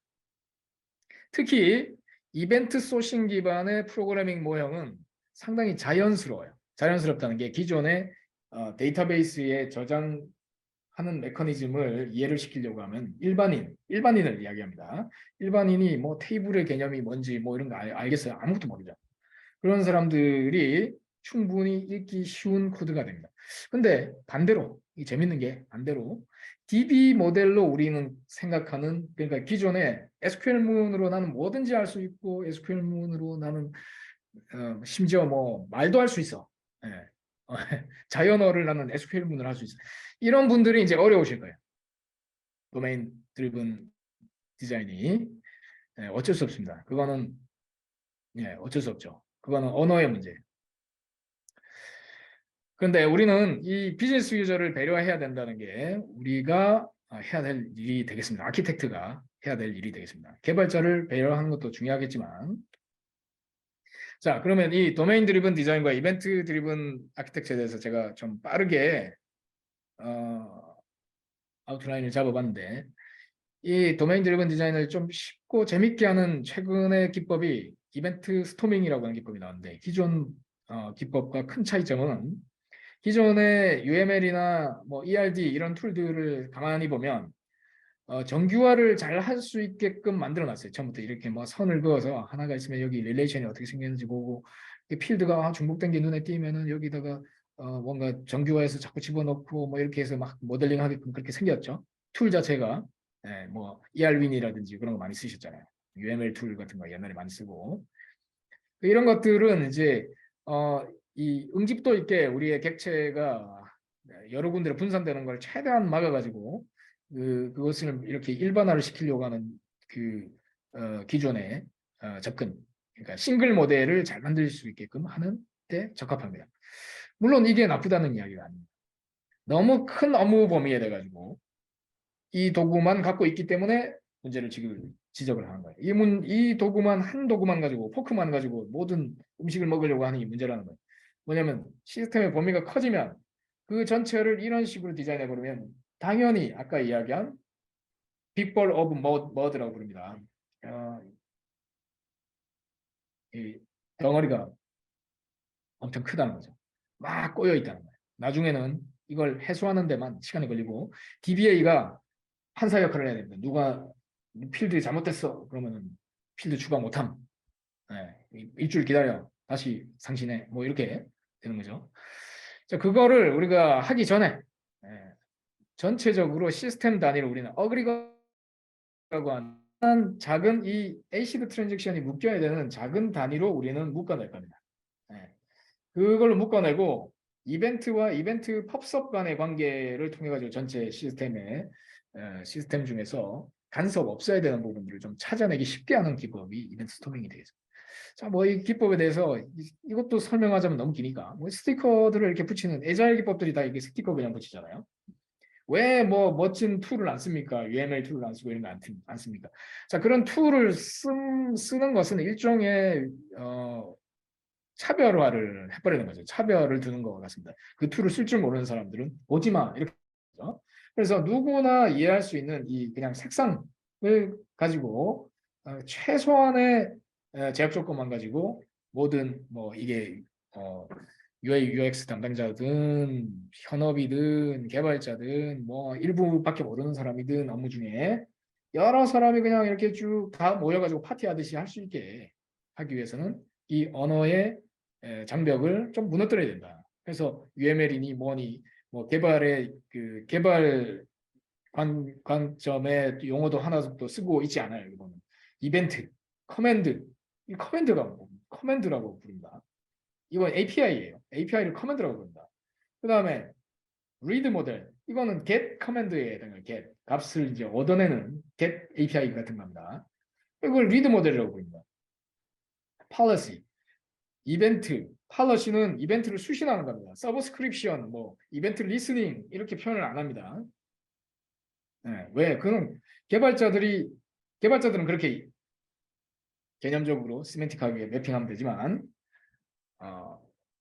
특히 이벤트 소싱 기반의 프로그래밍 모형은 상당히 자연스러워요. 자연스럽다는 게 기존의 데이터베이스에 저장하는 메커니즘을 이해를 시키려고 하면 일반인을 이야기합니다. 일반인이 뭐 테이블의 개념이 뭔지 뭐 이런 거 알겠어요? 아무것도 모르죠. 그런 사람들이 충분히 읽기 쉬운 코드가 됩니다. 근데 반대로 이 재밌는 게 반대로 DB 모델로 우리는 생각하는 그러니까 기존에 SQL문으로 나는 뭐든지 할 수 있고 SQL문으로 나는 심지어 뭐 말도 할 수 있어. 예. 자연어를 나는 SQL문을 할 수 있어. 이런 분들이 이제 어려우실 거예요. 도메인 드리븐 디자인이 어쩔 수 없습니다. 그거는 어쩔 수 없죠. 그거는 언어의 문제. 그런데 우리는 이 비즈니스 유저를 배려해야 된다는 게 우리가 해야 될 일이 되겠습니다. 아키텍트가 해야 될 일이 되겠습니다. 개발자를 배려하는 것도 중요하겠지만 자, 그러면 이 도메인 드리븐 디자인과 이벤트 드리븐 아키텍처에 대해서 제가 좀 빠르게 아웃라인을 잡아봤는데 이 도메인 드리븐 디자인을 좀 쉽고 재밌게 하는 최근의 기법이 이벤트 스토밍이라고 하는 기법이 나왔는데 기존 기법과 큰 차이점은 기존의 UML이나 뭐 ERD 이런 툴들을 가만히 보면 정규화를 잘 할 수 있게끔 만들어 놨어요. 처음부터 이렇게 뭐 선을 그어서 하나가 있으면 여기 릴레이션이 어떻게 생겼는지 보고 필드가 중복된 게 눈에 띄면은 여기다가 뭔가 정규화해서 자꾸 집어넣고 뭐 이렇게 해서 막 모델링 하게끔 그렇게 생겼죠. 툴 자체가 뭐 ERWin이라든지 그런 거 많이 쓰셨잖아요. UML 툴 같은 거 옛날에 많이 쓰고 이런 것들은 이제 이 응집도 있게 우리의 객체가 여러 군데로 분산되는 걸 최대한 막아가지고 그것을 이렇게 일반화를 시키려고 하는 그 기존의 접근, 그러니까 싱글 모델을 잘 만들 수 있게끔 하는 데 적합합니다. 물론 이게 나쁘다는 이야기가 아닙니다. 너무 큰 업무 범위에 돼 가지고 이 도구만 갖고 있기 때문에 문제를 지적을 하는 거예요. 이 도구만 한 도구만 가지고 포크만 가지고 모든 음식을 먹으려고 하는 게 문제라는 거예요. 뭐냐면 시스템의 범위가 커지면 그 전체를 이런 식으로 디자인해 버리면 당연히 아까 이야기한 빅볼 오브 머드라고 부릅니다. 이 덩어리가 엄청 크다는 거죠. 막 꼬여 있다는 거예요. 나중에는 이걸 해소하는 데만 시간이 걸리고 DBA가 판사 역할을 해야 됩니다. 누가 필드 잘못됐어 그러면은 필드 추가 못함. 일주일 기다려 다시 상신해 뭐 이렇게 되는 거죠. 자, 그거를 우리가 하기 전에 전체적으로 시스템 단위로 우리는 어그리거라고 하는 작은 이 에이시드 트랜잭션이 묶여야 되는 작은 단위로 우리는 묶어낼 겁니다. 그걸로 묶어내고 이벤트와 이벤트 펍섭 간의 관계를 통해 가지고 전체 시스템 중에서 간섭 없어야 되는 부분들을 좀 찾아내기 쉽게 하는 기법이 이벤트 스토밍이 되겠습니다. 자, 뭐 이 기법에 대해서 이것도 설명하자면 너무 기니까 뭐 스티커들을 이렇게 붙이는 애자일 기법들이 다 이게 스티커 그냥 붙이잖아요. 왜 뭐 멋진 툴을 안 씁니까? UML 툴을 안 쓰고 이런 거 안 씁니까? 자, 그런 툴을 쓰는 것은 일종의 차별화를 해버리는 거죠. 차별을 두는 것 같습니다. 그 툴을 쓸 줄 모르는 사람들은 오지 마 이렇게. 그래서 누구나 이해할 수 있는 이 그냥 색상을 가지고 최소한의 제약 조건만 가지고 모든 뭐 이게 UI, UX 담당자든 현업이든 개발자든 뭐 일부밖에 모르는 사람이든 업무 중에 여러 사람이 그냥 이렇게 쭉 다 모여가지고 파티하듯이 할 수 있게 하기 위해서는 이 언어의 장벽을 좀 무너뜨려야 된다. 그래서 UML이니 뭐니 뭐 개발의 그 개발 관점의 용어도 하나도 쓰고 있지 않아요. 이거는 이벤트, 커맨드, 이 커맨드라고 부릅니다. 이건 API예요. API를 커맨드라고 부른다. 그 다음에 read 모델, 이거는 get 커맨드에 해당해요. get 값을 이제 얻어내는 get API 같은 겁니다. 이걸 read 모델이라고 부릅니다. policy, 이벤트, 팔러시는 이벤트를 수신하는 겁니다. 서브스크립션, 뭐 이벤트 리스닝 이렇게 표현을 안 합니다. 왜? 그는 개발자들은 그렇게 개념적으로 시멘틱하게 매핑하면 되지만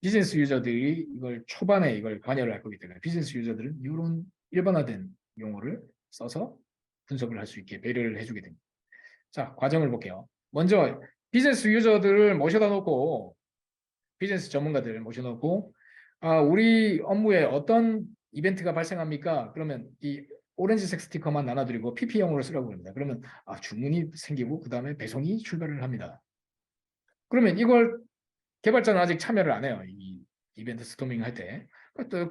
비즈니스 유저들이 이걸 초반에 이걸 관여를 할 거기 때문에 비즈니스 유저들은 이런 일반화된 용어를 써서 분석을 할 수 있게 배려를 해주게 됩니다. 자, 과정을 볼게요. 먼저 비즈니스 유저들을 모셔다 놓고 비즈니스 전문가들을 모셔놓고 우리 업무에 어떤 이벤트가 발생합니까? 그러면 이 오렌지색 스티커만 나눠드리고 PP형으로 쓰라고 합니다. 그러면 주문이 생기고 그 다음에 배송이 출발을 합니다. 그러면 이걸 개발자는 아직 참여를 안 해요. 이벤트 스토밍 할 때.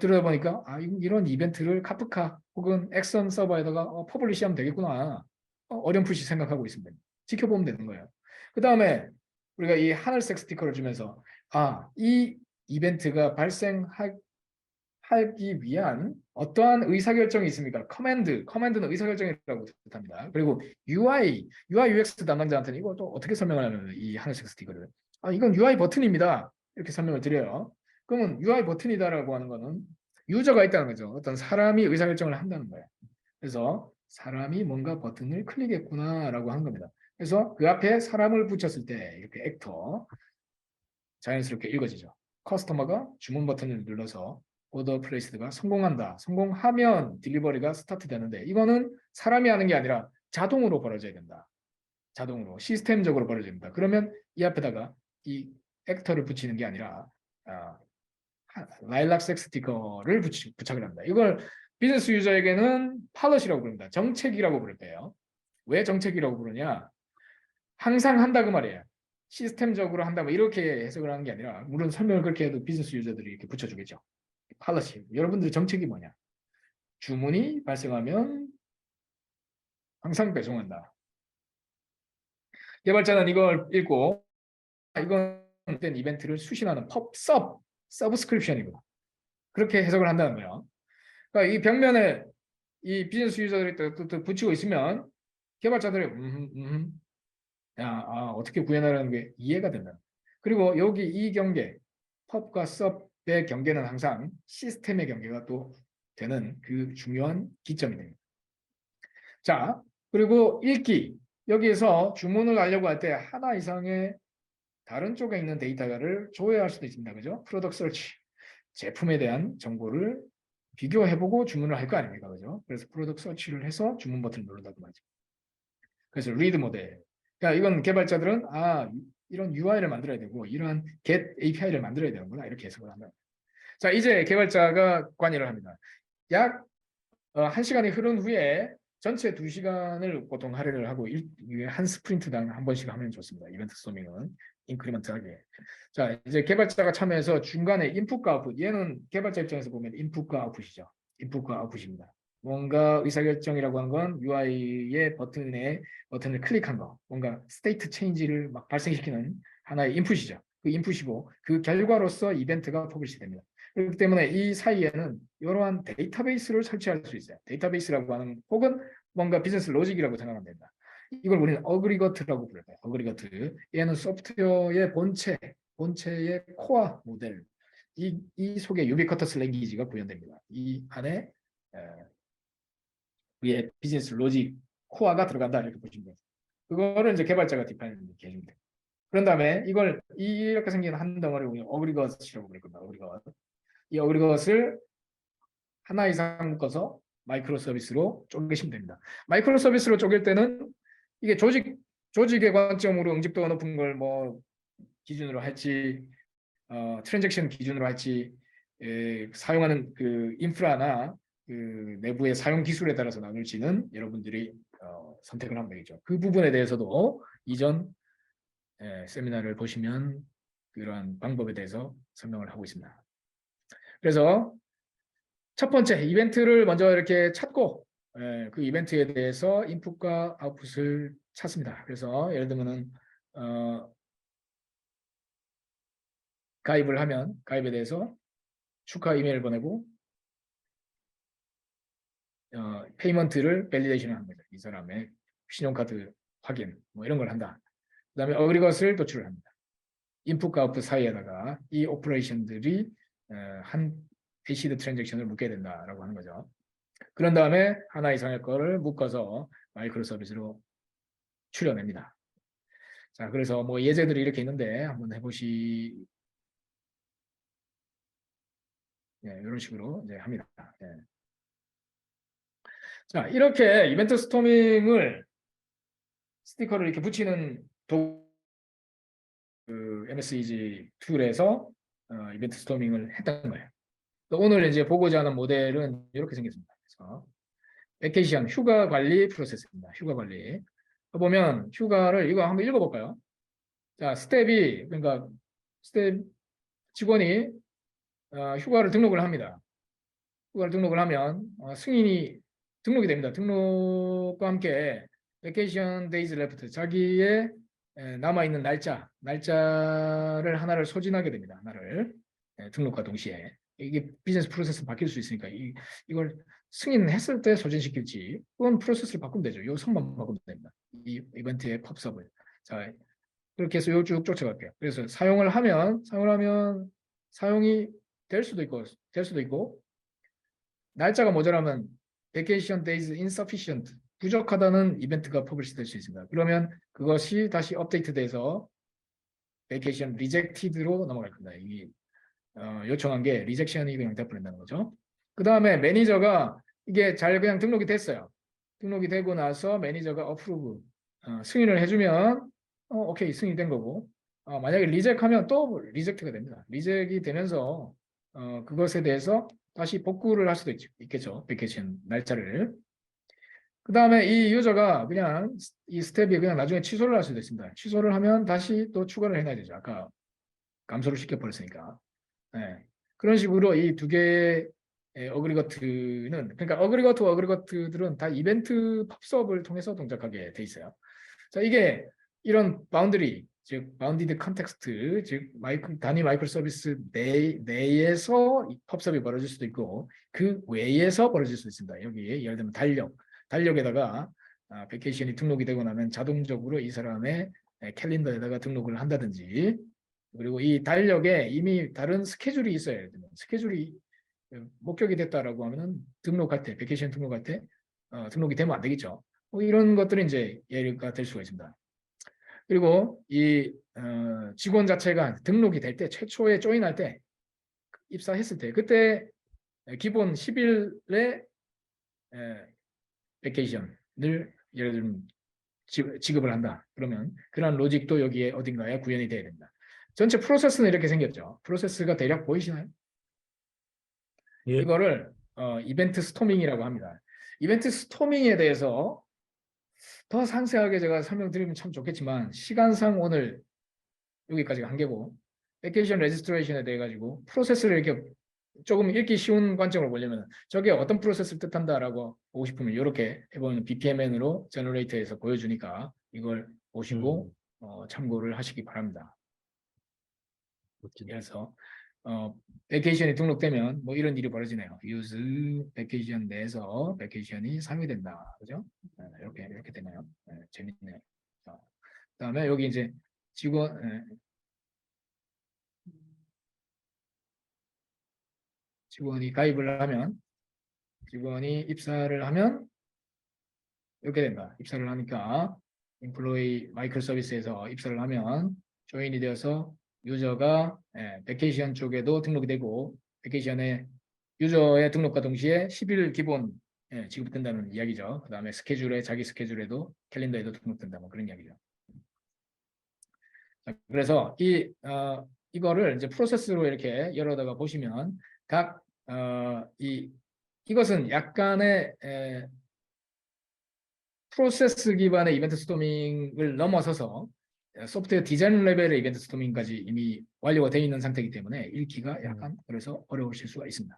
들어보니까 이런 이벤트를 카프카 혹은 엑선 서버에다가 퍼블리시 하면 되겠구나. 어렴풋이 생각하고 있습니다. 지켜보면 되는 거예요. 그 다음에 우리가 이 하늘색 스티커를 주면서 이 이벤트가 발생하기 위한 어떠한 의사결정이 있습니까? 커맨드는 의사결정이라고 뜻합니다. 그리고 UI UX 담당자한테는 이거 또 어떻게 설명을 하면 이 하늘색 스티커를 이건 UI 버튼입니다. 이렇게 설명을 드려요. 그러면 UI 버튼이다라고 하는 거는 유저가 있다는 거죠. 어떤 사람이 의사결정을 한다는 거예요. 그래서 사람이 뭔가 버튼을 클릭했구나라고 하는 겁니다. 그래서 그 앞에 사람을 붙였을 때 이렇게 액터 자연스럽게 읽어지죠. 커스터머가 주문 버튼을 눌러서 오더 플레이스가 성공한다. 성공하면 딜리버리가 스타트 되는데 이거는 사람이 하는 게 아니라 자동으로 벌어져야 된다. 자동으로 시스템적으로 벌어져야 된다. 그러면 이 앞에다가 이 액터를 붙이는 게 아니라 라일락색 스티커를 부착을 합니다. 이걸 비즈니스 유저에게는 팔럿이라고 부릅니다. 정책이라고 부를 때요. 왜 정책이라고 부르냐? 항상 한다 그 말이에요. 시스템적으로 한다 뭐 이렇게 해석을 하는 게 아니라 물론 설명을 그렇게 해도 비즈니스 유저들이 이렇게 붙여주겠죠. 팔럿이. 여러분들의 정책이 뭐냐? 주문이 발생하면 항상 배송한다. 개발자는 이걸 읽고 이건 이벤트를 수신하는 서브스크립션이구나. 그렇게 해석을 한다는 거예요. 그러니까 이 벽면에 이 비즈니스 유저들이 또 붙이고 있으면 개발자들이 어떻게 구현하라는 게 이해가 된다. 그리고 여기 이 경계 펍과 서브의 경계는 항상 시스템의 경계가 또 되는 그 중요한 기점이 됩니다. 자, 그리고 읽기. 여기에서 주문을 하려고 할 때 하나 이상의 다른 쪽에 있는 데이터를 조회할 수도 있습니다. 그죠? 프로덕트 서치. 제품에 대한 정보를 비교해보고 주문을 할 거 아닙니까? 그죠? 그래서 프로덕트 서치를 해서 주문 버튼을 누른다고 말이죠. 그래서 리드 모델. 그러니까 이건 개발자들은 이런 UI를 만들어야 되고 이러한 get API를 만들어야 되는구나 이렇게 해석을 한다. 자, 이제 개발자가 관여를 합니다. 약 1시간이 흐른 후에 전체 2시간을 보통 할애를 하고 한 스프린트당 한 번씩 하면 좋습니다. 이벤트 스토밍은 인크리먼트하게. 자, 이제 개발자가 참여해서 중간에 인풋과 아웃풋. 얘는 개발자 입장에서 보면 인풋과 아웃풋이죠. 인풋과 아웃풋입니다. 뭔가 의사결정이라고 하는 건 UI의 버튼을 클릭한 거, 뭔가 스테이트 체인지를 막 발생시키는 하나의 인풋이죠. 그 인풋이고 그 결과로서 이벤트가 퍼블리시 됩니다. 그렇기 때문에 이 사이에는 이러한 데이터베이스를 설치할 수 있어요. 데이터베이스라고 하는 혹은 뭔가 비즈니스 로직이라고 생각하면 된다. 이걸 우리는 어그리거트라고 불러요. 어그리거트. 얘는 소프트웨어의 본체의 코어 모델. 이 속에 유비쿼터스 랭귀지가 구현됩니다. 이 안에 위에 비즈니스 로직 코어가 들어간다 이렇게 보시면 돼요. 그거를 이제 개발자가 디파인 해주면 돼요. 그런 다음에 이걸 이렇게 생긴 한 덩어리를 우리 어그리거트라고 부를 겁니다. 어그리거트. 이 어그리거트를 하나 이상 묶어서 마이크로 서비스로 쪼개시면 됩니다. 마이크로 서비스로 쪼갤 때는 이게 조직의 관점으로 응집도가 높은 걸 뭐 기준으로 할지, 트랜잭션 기준으로 할지, 사용하는 그 인프라나 그 내부의 사용 기술에 따라서 나눌지는 여러분들이 선택을 하면 되겠죠. 그 부분에 대해서도 이전 세미나를 보시면 그러한 방법에 대해서 설명을 하고 있습니다. 그래서 첫 번째 이벤트를 먼저 이렇게 찾고 그 이벤트에 대해서 인풋과 아웃풋을 찾습니다. 그래서 예를 들면은 가입을 하면 가입에 대해서 축하 이메일 보내고 페이먼트를 밸리데이션을 하는 거죠. 이 사람의 신용카드 확인 뭐 이런 걸 한다. 그 다음에 어그리것을 도출을 합니다. 인풋과 아웃풋 사이에다가 이 오퍼레이션들이 한 에이시드 트랜잭션을 묶게 된다라고 하는 거죠. 그런 다음에 하나 이상의 거를 묶어서 마이크로 서비스로 추려냅니다. 자, 그래서 뭐 예제들이 이렇게 있는데 한번 이런 식으로 이제 합니다. 자, 이렇게 이벤트 스토밍을 스티커를 이렇게 붙이는 그 MSEG 툴에서 이벤트 스토밍을 했던 거예요. 오늘 이제 보고자 하는 모델은 이렇게 생겼습니다. 그래서 베케이션 휴가 관리 프로세스입니다. 휴가 관리. 보면 휴가를 이거 한번 읽어볼까요? 자, 그러니까 스텝 직원이 휴가를 등록을 합니다. 휴가를 등록을 하면 승인이 등록이 됩니다. 등록과 함께 vacation days left 자기의 남아있는 날짜를 하나를 소진하게 됩니다. 하나를 등록과 동시에 이게 비즈니스 프로세스 바뀔 수 있으니까 이걸 승인했을 때 소진시킬지 그건 프로세스를 바꾸면 되죠. 요 선만 바꾸면 됩니다. 이 이벤트의 팝업을 자 그렇게 해서 요 쭉 쫓아갈게요. 그래서 사용을 하면 사용이 될 수도 있고 날짜가 모자라면 vacation days insufficient 부족하다는 이벤트가 퍼블리시 될 수 있습니다. 그러면 그것이 다시 업데이트돼서 vacation rejected로 넘어갈 겁니다. 이 요청한 게 리젝션이 그냥 돼버린다는 거죠. 그 다음에 매니저가 이게 잘 그냥 등록이 됐어요. 등록이 되고 나서 매니저가 approve 승인을 해주면 오케이 승인된 거고 만약에 리젝하면 또 리젝트가 됩니다. 리젝이 되면서 그것에 대해서 다시 복구를 할 수도 있겠죠. 베케이션 날짜를. 그 다음에 이 유저가 그냥 이 스텝이 그냥 나중에 취소를 할 수도 있습니다. 취소를 하면 다시 또 추가를 해놔야 되죠. 아까 감소를 시켜버렸으니까. 네. 그런 식으로 이 두 개의 어그리거트는 그러니까 어그리거트들은 다 이벤트 팝업을 통해서 동작하게 돼 있어요. 자 이게 이런 바운드리 즉 바운디드 컨텍스트 즉 단위 마이크로 서비스 내에서 팝업이 벌어질 수도 있고 그 외에서 벌어질 수 있습니다. 여기 예를 들면 달력에다가 베케이션이 등록이 되고 나면 자동적으로 이 사람의 캘린더에다가 등록을 한다든지 그리고 이 달력에 이미 다른 스케줄이 있어야 돼요. 스케줄이 목격이 됐다라고 하면은 등록할 때, 베케이션 등록할 때 등록이 되면 안 되겠죠. 뭐 이런 것들이 이제 예가 될 수가 있습니다. 그리고 이 직원 자체가 등록이 될 때, 최초에 조인할 때, 입사했을 때, 그때 기본 10일의 베케이션을 예를 들면 지급을 한다. 그러면 그런 로직도 여기에 어딘가에 구현이 돼야 됩니다. 전체 프로세스는 이렇게 생겼죠. 프로세스가 대략 보이시나요? 예. 이거를 이벤트 스토밍이라고 합니다. 이벤트 스토밍에 대해서 더 상세하게 제가 설명드리면 참 좋겠지만 시간상 오늘 여기까지가 한계고 베케이션 레지스트레이션에 대해 가지고 프로세스를 이렇게 조금 읽기 쉬운 관점으로 보려면 저게 어떤 프로세스를 뜻한다라고 보고 싶으면 이렇게 해보면 BPMN으로 제너레이터에서 보여주니까 이걸 보시고 참고를 하시기 바랍니다. 그래서 베케이션이 등록되면 뭐 이런 일이 벌어지네요. use 베케이션 내에서 베케이션이 사용이 된다. 그죠? 네, 이렇게 되네요. 네, 재밌네요. 그다음에 여기 이제 직원이 가입을 하면 직원이 입사를 하면 이렇게 된다. 입사를 하니까 인플로이 마이크로 서비스에서 입사를 하면 조인이 되어서 유저가 베케이션 쪽에도 등록이 되고 베케이션에 유저의 등록과 동시에 10일 기본 지급된다는 이야기죠. 그 다음에 자기 스케줄에도 캘린더에도 등록된다. 뭐 그런 이야기죠. 자, 그래서 이거를 이제 프로세스로 이렇게 열어다가 보시면 이것은 약간의 프로세스 기반의 이벤트 스토밍을 넘어서서 소프트웨어 디자인 레벨의 이벤트 스토밍까지 이미 완료가 되어 있는 상태이기 때문에 읽기가 약간 그래서 어려우실 수가 있습니다.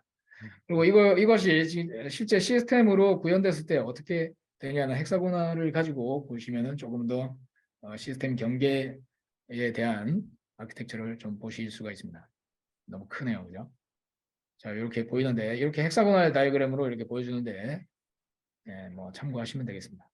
그리고 이것이 실제 시스템으로 구현됐을 때 어떻게 되냐는 헥사고나를 가지고 보시면은 조금 더 시스템 경계에 대한 아키텍처를 좀 보실 수가 있습니다. 너무 크네요, 그죠? 자, 이렇게 보이는데 이렇게 헥사고나 다이어그램으로 이렇게 보여주는데 뭐 참고하시면 되겠습니다.